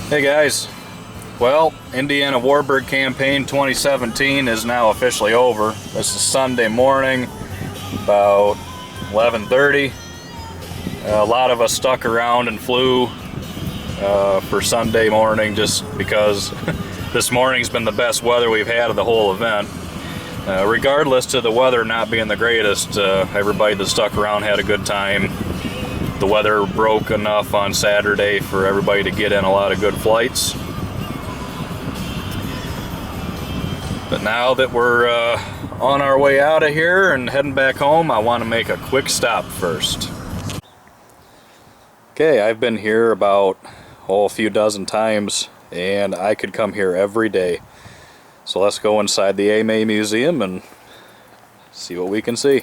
Hey guys, well, Indiana Warbird Campaign 2017 is now officially over. This is Sunday morning, about 11:30. A lot of us stuck around and flew for Sunday morning just because this morning's been the best weather we've had of the whole event. Regardless to the weather not being the greatest, everybody that stuck around had a good time. The weather broke enough on Saturday for everybody to get in a lot of good flights. But now that we're on our way out of here and heading back home, I want to make a quick stop first. Okay, I've been here about a few dozen times, and I could come here every day. So let's go inside the AMA Museum and see what we can see.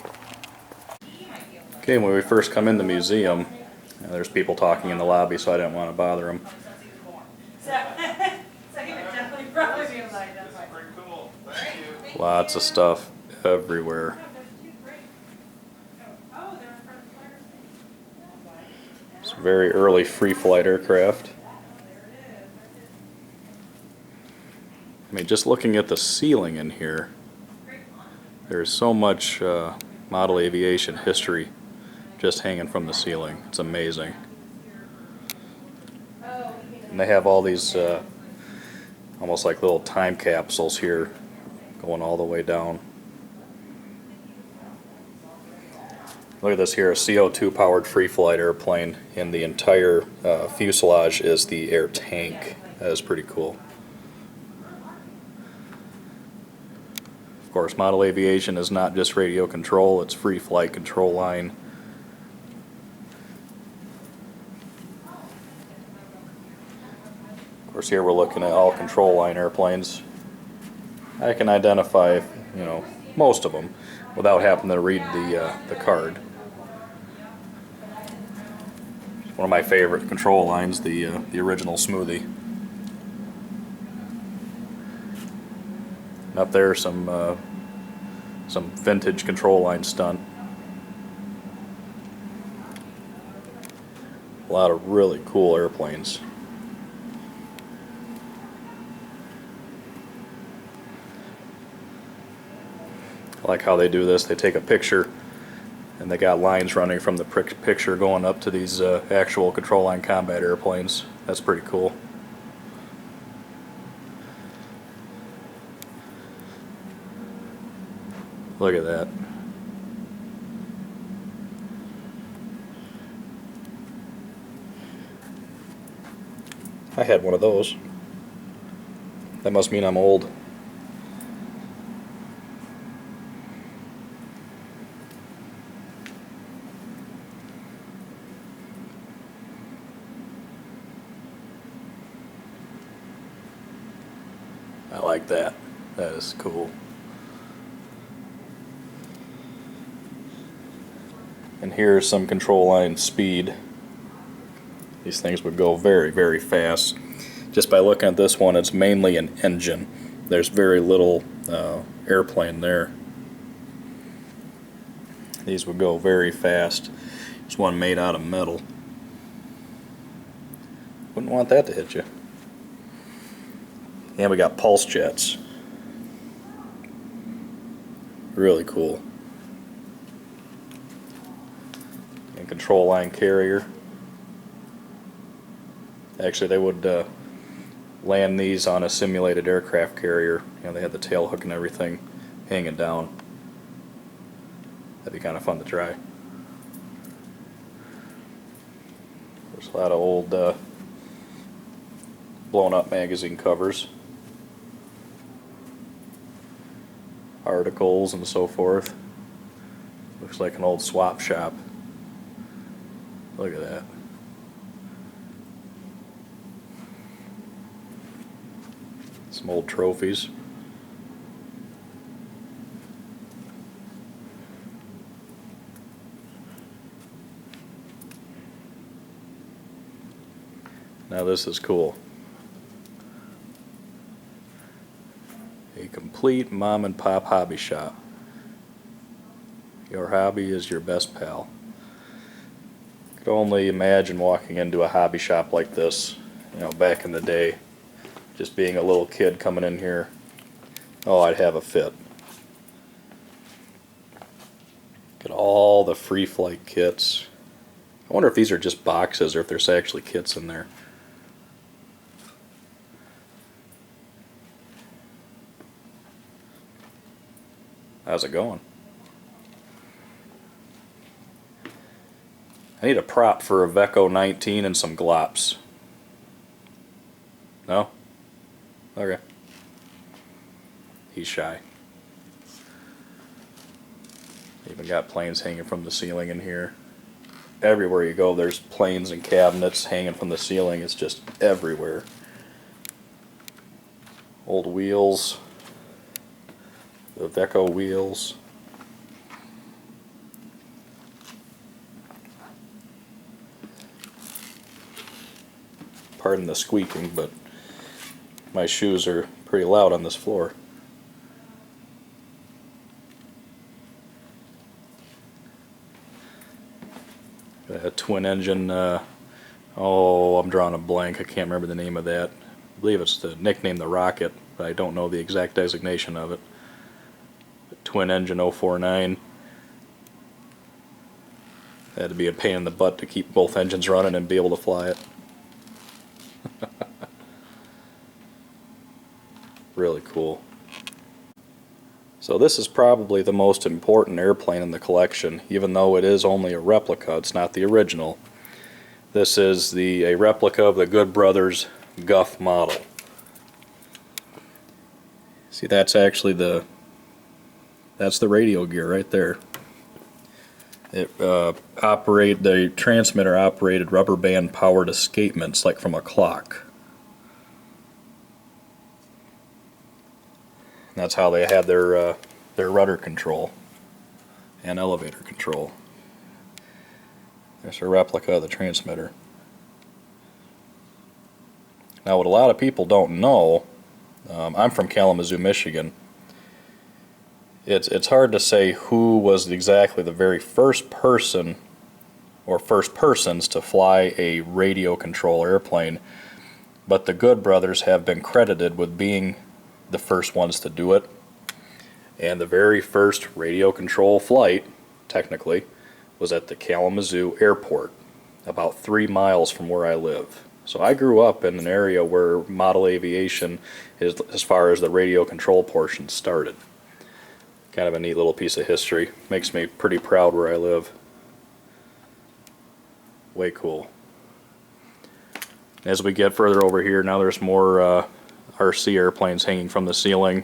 Okay, when we first come in the museum, there's people talking in the lobby, so I didn't want to bother them. Lots of stuff everywhere. It's a very early free flight aircraft. I mean, just looking at the ceiling in here, there's so much model aviation history just hanging from the ceiling. It's amazing. And they have all these almost like little time capsules here going all the way down. Look at this here, a CO2 powered free flight airplane, and the entire fuselage is the air tank. That is pretty cool. Of course, model aviation is not just radio control, it's free flight control line. Of course, here we're looking at all control line airplanes. I can identify, most of them without having to read the card. One of my favorite control lines, the original Smoothie. And up there, some vintage control line stunt. A lot of really cool airplanes. I like how they do this. They take a picture and they got lines running from the picture going up to these actual control line combat airplanes. That's pretty cool. Look at that. I had one of those. That must mean I'm old. I like that. That is cool. And here's some control line speed. These things would go very, very fast. Just by looking at this one, it's mainly an engine. There's very little airplane there. These would go very fast. There's one made out of metal. Wouldn't want that to hit you. And we got pulse jets. Really cool. And control line carrier. Actually, they would land these on a simulated aircraft carrier. They had the tail hook and everything hanging down. That'd be kind of fun to try. There's a lot of old blown up magazine covers, articles and so forth. Looks like an old swap shop. Look at that. Some old trophies. Now this is cool. A complete mom and pop hobby shop. Your hobby is your best pal. I could only imagine walking into a hobby shop like this You know, back in the day, just being a little kid coming in here, oh, I'd have a fit. Get all the free flight kits. I wonder if these are just boxes or if there's actually kits in there. How's it going? I need a prop for a Veco 19 and some glops. No? Okay. He's shy. Even got planes hanging from the ceiling in here. Everywhere you go there's planes and cabinets hanging from the ceiling. It's just everywhere. Old wheels. The Veco wheels. Pardon the squeaking, but my shoes are pretty loud on this floor. A twin engine, oh, I'm drawing a blank. I can't remember the name of that. I believe it's the nickname the Rocket, but I don't know the exact designation of it. Twin engine 049. Had to be a pain in the butt to keep both engines running and be able to fly it. Really cool. So this is probably the most important airplane in the collection, even though it is only a replica. It's not the original. This is a replica of the Good Brothers Guff model. See, that's actually the radio gear right there. The transmitter operated rubber band powered escapements like from a clock. That's how they had their rudder control and elevator control. There's a replica of the transmitter. Now, what a lot of people don't know, I'm from Kalamazoo, Michigan. It's hard to say who was exactly the very first person or first persons to fly a radio control airplane, but the Good Brothers have been credited with being the first ones to do it. And the very first radio control flight, technically, was at the Kalamazoo airport, about 3 miles from where I live. So I grew up in an area where model aviation is, as far as the radio control portion, started. Kind of a neat little piece of history. Makes me pretty proud where I live. Way cool. As we get further over here, now there's more RC airplanes hanging from the ceiling.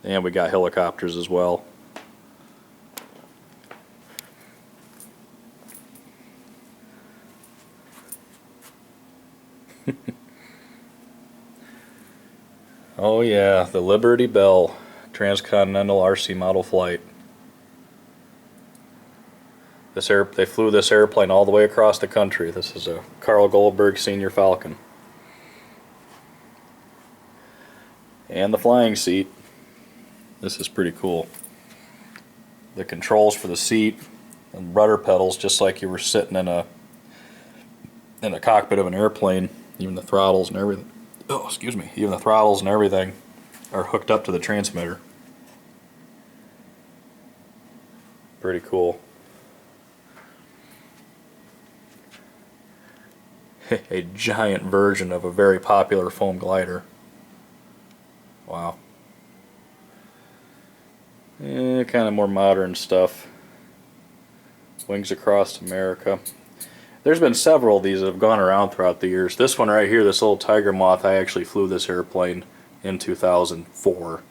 And we got helicopters as well. Oh yeah, the Liberty Bell transcontinental RC model flight. They flew this airplane all the way across the country. This is a Carl Goldberg Senior Falcon. And the flying seat. This is pretty cool. The controls for the seat and rudder pedals, just like you were sitting in a cockpit of an airplane. Even the throttles and everything. Oh, excuse me. Even the throttles and everything are hooked up to the transmitter. Pretty cool. A giant version of a very popular foam glider. Wow. Kind of more modern stuff. Wings Across America. There's been several of these that have gone around throughout the years. This one right here, this little Tiger Moth, I actually flew this airplane in 2004.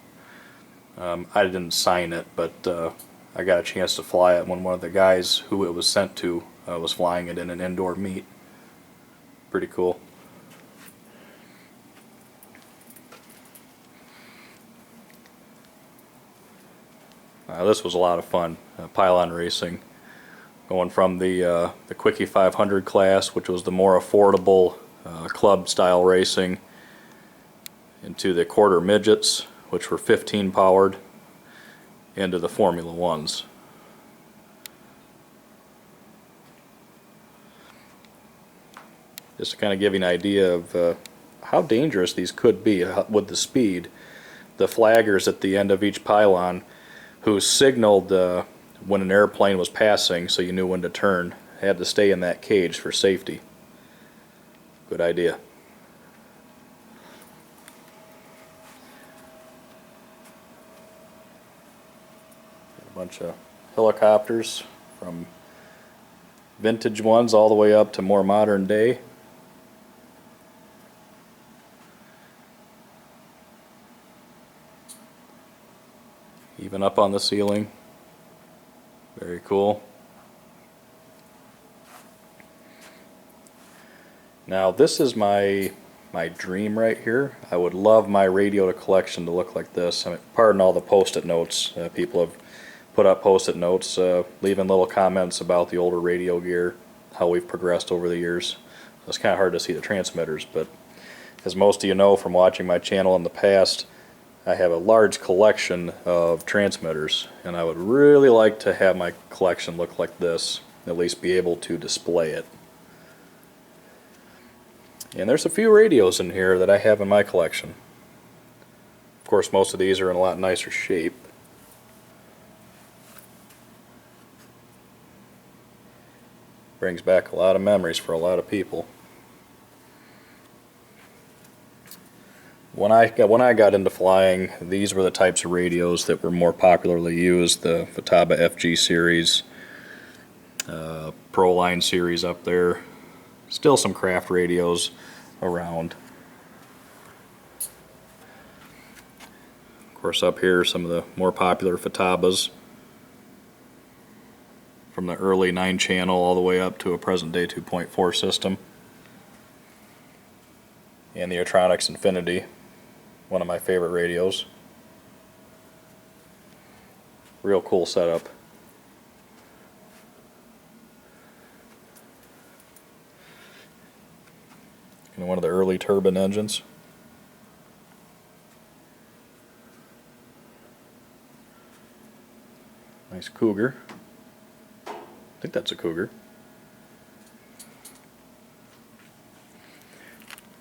I didn't sign it, but I got a chance to fly it when one of the guys who it was sent to was flying it in an indoor meet. Pretty cool. This was a lot of fun, pylon racing. Going from the Quickie 500 class, which was the more affordable club style racing, into the quarter midgets, which were 15 powered, into the Formula Ones. just to kind of give you an idea of how dangerous these could be with the speed. The flaggers at the end of each pylon who signaled when an airplane was passing so you knew when to turn had to stay in that cage for safety. Good idea. A bunch of helicopters, from vintage ones all the way up to more modern day. Even up on the ceiling. Very cool. Now this is my dream right here. I would love my radio collection to look like this. I mean, pardon all the post-it notes. People have put up post-it notes leaving little comments about the older radio gear, how we've progressed over the years. It's kind of hard to see the transmitters, but as most of you know from watching my channel in the past, I have a large collection of transmitters, and I would really like to have my collection look like this, at least be able to display it. And there's a few radios in here that I have in my collection. Of course, most of these are in a lot nicer shape. Brings back a lot of memories for a lot of people. When I got into flying, these were the types of radios that were more popularly used. The Futaba FG series, Pro Line series up there. Still some craft radios around. Of course, up here some of the more popular Futabas, from the early 9-channel all the way up to a present-day 2.4 system. And the Atronics Infinity, one of my favorite radios. Real cool setup. And one of the early turbine engines. Nice Cougar. I think that's a Cougar.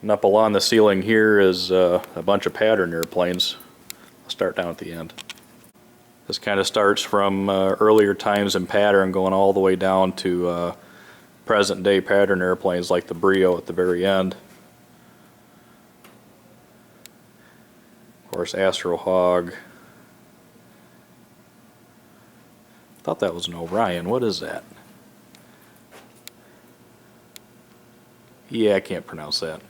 And up along the ceiling here is a bunch of pattern airplanes. I'll start down at the end. This kind of starts from earlier times in pattern, going all the way down to present day pattern airplanes like the Brio at the very end. Of course, Astro Hog. Thought that was an Orion. What is that? Yeah, I can't pronounce that.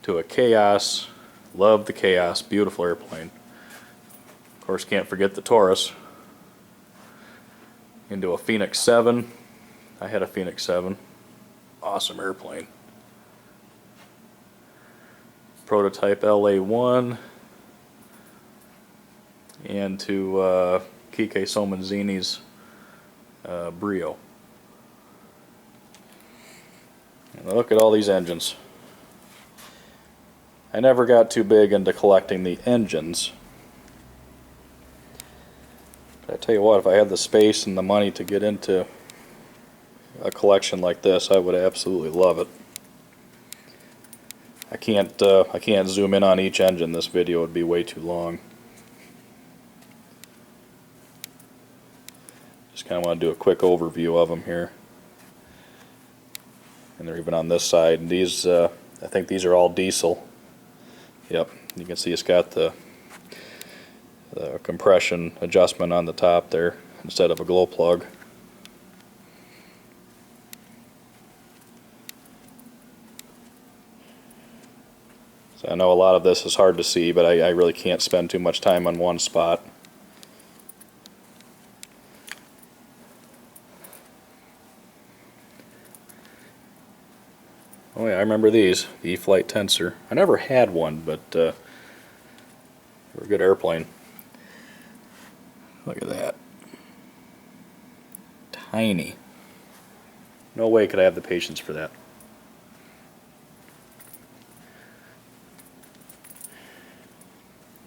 To a Chaos. Love the Chaos. Beautiful airplane. Of course, can't forget the Taurus. Into a Phoenix 7. I had a Phoenix 7. Awesome airplane. Prototype LA1. And to Kike Somanzini's Brio. And look at all these engines. I never got too big into collecting the engines. But I tell you what, if I had the space and the money to get into a collection like this, I would absolutely love it. I can't zoom in on each engine. This video would be way too long. Just kind of want to do a quick overview of them here. And they're even on this side. And these, I think these are all diesel. Yep, you can see it's got the compression adjustment on the top there instead of a glow plug. So I know a lot of this is hard to see, but I really can't spend too much time on one spot. Oh yeah, I remember these, the E-Flight Tensor. I never had one, but they were a good airplane. Look at that. Tiny. No way could I have the patience for that.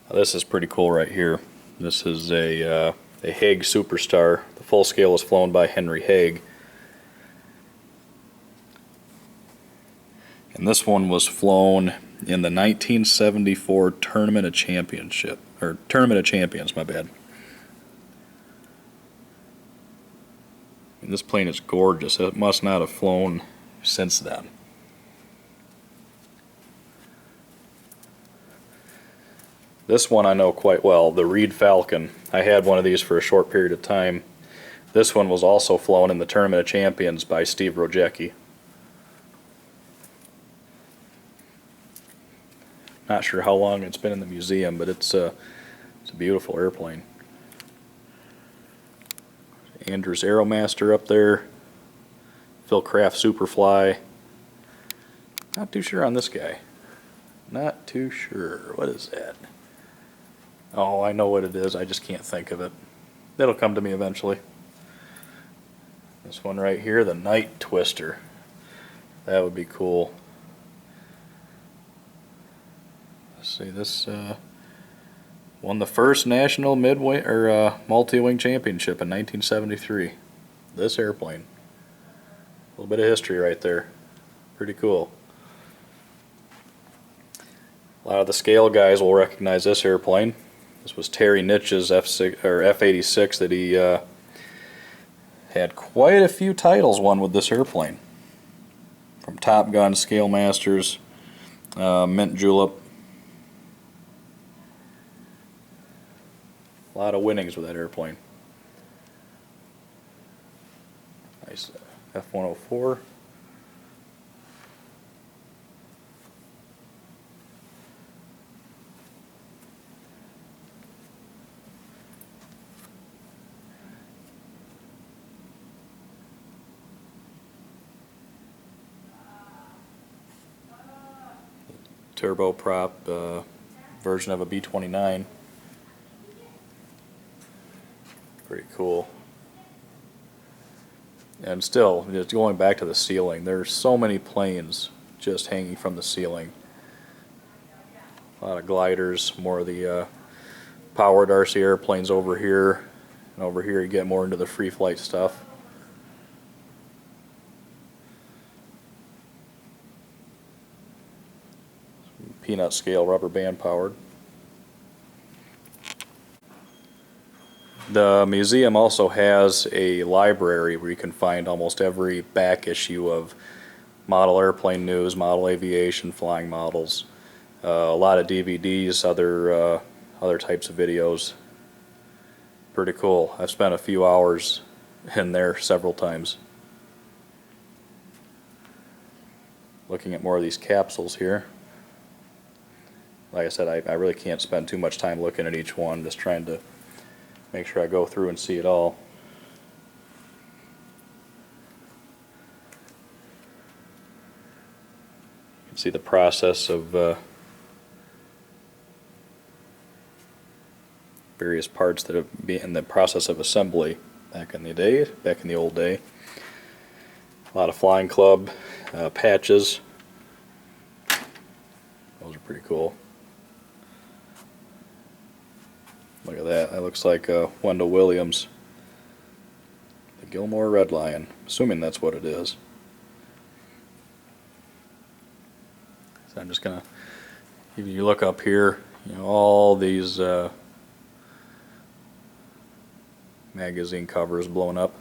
Now, this is pretty cool right here. This is a Hague Superstar. The full scale is flown by Henry Hague. And this one was flown in the 1974 Tournament of Championship, or Tournament of Champions, my bad. And this plane is gorgeous. It must not have flown since then. This one I know quite well, the Reed Falcon. I had one of these for a short period of time. This one was also flown in the Tournament of Champions by Steve Rojecki. Not sure how long it's been in the museum, but it's a beautiful airplane. Andrews Aeromaster up there. Phil Craft Superfly. Not too sure on this guy. Not too sure. What is that? Oh, I know what it is. I just can't think of it. It'll come to me eventually. This one right here, the Night Twister. That would be cool. Let's see, this won the first national midwing or multi-wing championship in 1973. This airplane. A little bit of history right there. Pretty cool. A lot of the scale guys will recognize this airplane. This was Terry Nitch's F-86 that he had quite a few titles won with this airplane. From Top Gun, Scale Masters, Mint Julep. A lot of winnings with that airplane. Nice F-104. Turboprop version of a B-29. Pretty cool. And still, just going back to the ceiling, there's so many planes just hanging from the ceiling. A lot of gliders, more of the powered RC airplanes over here. And over here you get more into the free flight stuff. Peanut scale rubber band powered. The museum also has a library where you can find almost every back issue of model airplane news, model aviation, flying models, a lot of DVDs, other types of videos. Pretty cool. I've spent a few hours in there several times. Looking at more of these capsules here. Like I said, I really can't spend too much time looking at each one, just trying to make sure I go through and see it all. You can see the process of various parts that have been in the process of assembly back in the old day. A lot of Flying Club patches. Those are pretty cool. Look at that. That looks like Wendell Williams. The Gilmore Red Lion. Assuming that's what it is. So I'm just going to, if you look up here, you know, all these magazine covers blown up.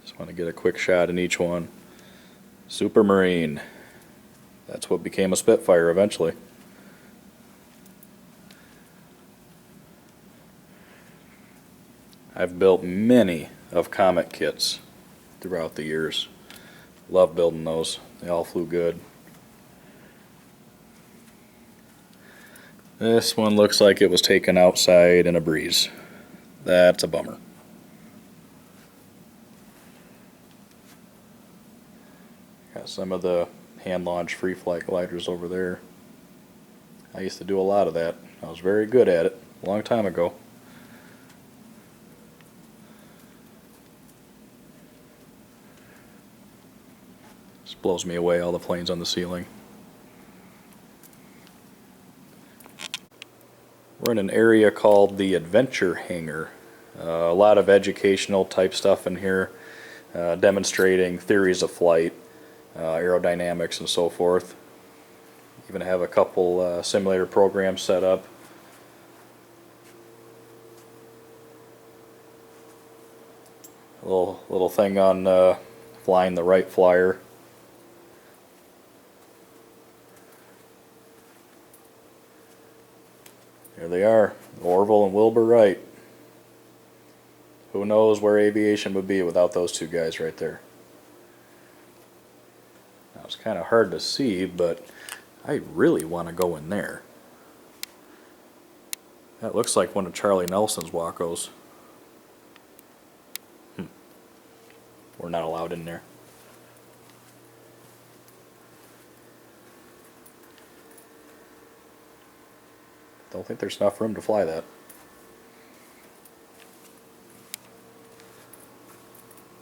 Just want to get a quick shot in each one. Supermarine. That's what became a Spitfire eventually. I've built many of Comet kits throughout the years. Love building those. They all flew good. This one looks like it was taken outside in a breeze. That's a bummer. Got some of the hand-launched free flight gliders over there. I used to do a lot of that. I was very good at it a long time ago. Just blows me away, all the planes on the ceiling. We're in an area called the Adventure Hangar. A lot of educational type stuff in here. demonstrating theories of flight, aerodynamics and so forth. Even have a couple simulator programs set up. A little thing on flying the Wright Flyer. Here they are, Orville and Wilbur Wright. Who knows where aviation would be without those two guys right there. Now it's kind of hard to see, but I really want to go in there. That looks like one of Charlie Nelson's Wacos. We're not allowed in there. Don't think there's enough room to fly that.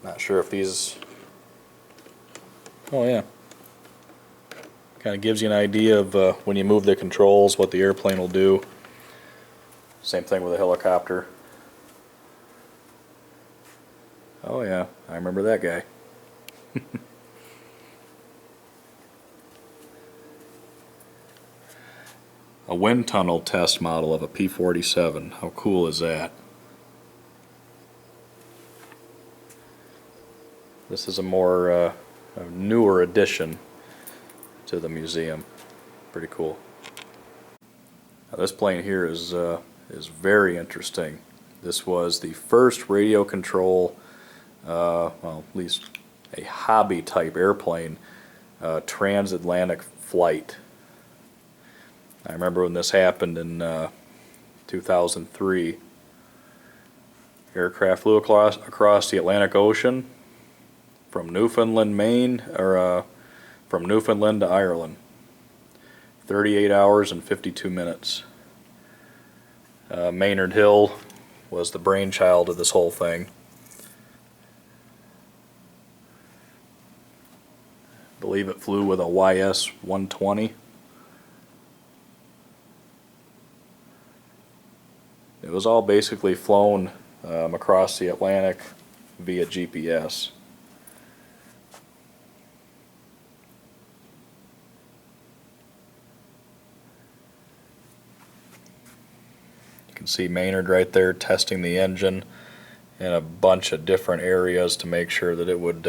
Not sure if these... Oh yeah. Kind of gives you an idea of when you move the controls, what the airplane will do. Same thing with a helicopter. Oh yeah, I remember that guy. A wind tunnel test model of a P-47. How cool is that? This is a more a newer addition to the museum. Pretty cool. Now this plane here is very interesting. This was the first radio control, well, at least a hobby type airplane, transatlantic flight. I remember when this happened in 2003. Aircraft flew across the Atlantic Ocean from Newfoundland, Maine, or from Newfoundland to Ireland. 38 hours and 52 minutes. Maynard Hill was the brainchild of this whole thing. I believe it flew with a YS-120. It was all basically flown across the Atlantic via GPS. You can see Maynard right there testing the engine in a bunch of different areas to make sure that it would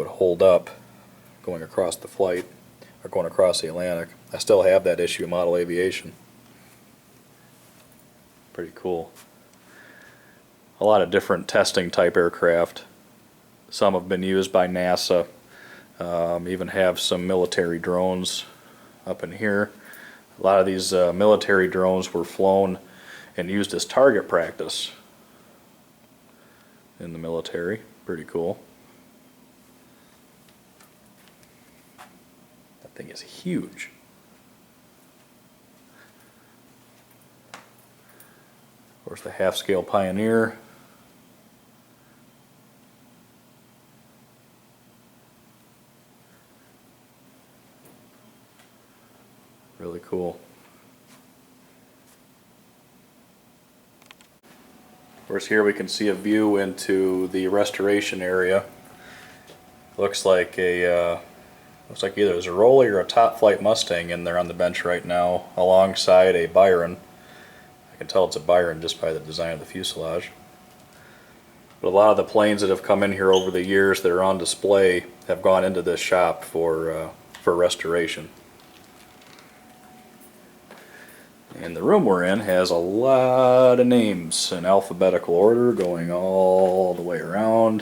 hold up going across the flight or going across the Atlantic. I still have that issue of Model Aviation. Pretty cool. A lot of different testing type aircraft. Some have been used by NASA. Even have some military drones up in here. A lot of these military drones were flown and used as target practice in the military. Pretty cool. That thing is huge. Of course, the half-scale Pioneer. Really cool. Of course, here we can see a view into the restoration area. Looks like either there's a Rolly or a Top Flight Mustang in there on the bench right now, alongside a Byron. I can tell it's a Byron just by the design of the fuselage. But a lot of the planes that have come in here over the years that are on display have gone into this shop for restoration. And the room we're in has a lot of names in alphabetical order going all the way around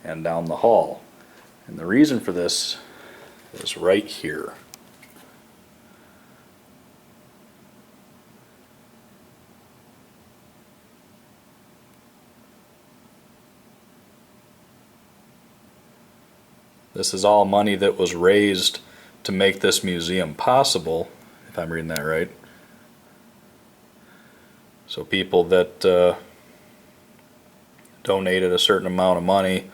and down the hall. And the reason for this is right here. This is all money that was raised to make this museum possible, if I'm reading that right. So people that donated a certain amount of money,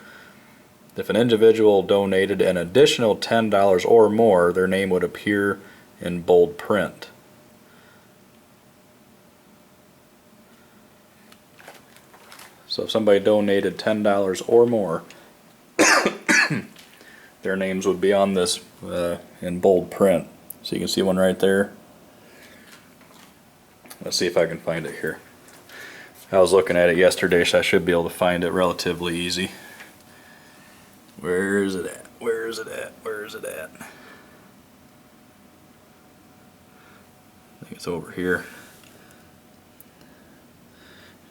if an individual donated an additional $10 or more, their name would appear in bold print. So if somebody donated $10 or more, their names would be on this in bold print. So you can see one right there. Let's see if I can find it here. I was looking at it yesterday, so I should be able to find it relatively easy. Where is it at? Where is it at? Where is it at? I think it's over here.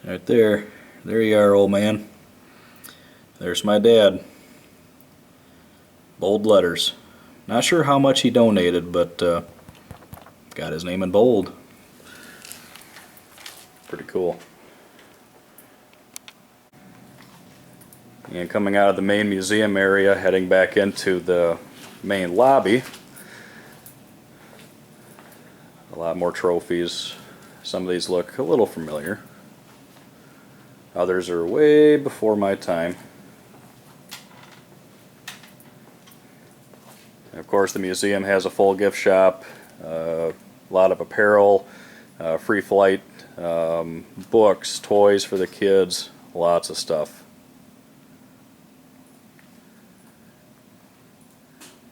Right there. There you are, old man. There's my dad. Bold letters. Not sure how much he donated, but got his name in bold. Pretty cool. And coming out of the main museum area, heading back into the main lobby, a lot more trophies. Some of these look a little familiar. Others are way before my time. And of course, the museum has a full gift shop, a lot of apparel, free flight, books, toys for the kids, lots of stuff.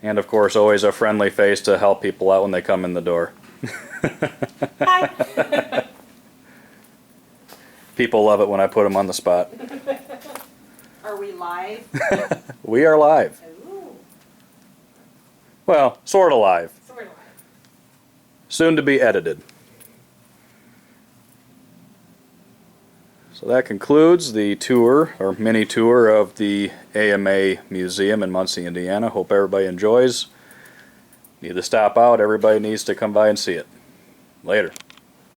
And of course, always a friendly face to help people out when they come in the door. Hi. People love it when I put them on the spot. Are we live? We are live. Ooh, Well, sort of live. sort of live. Soon to be edited. So that concludes the tour, or mini tour, of the AMA Museum in Muncie, Indiana. Hope everybody enjoys. Need to stop out. Everybody needs to come by and see it. Later.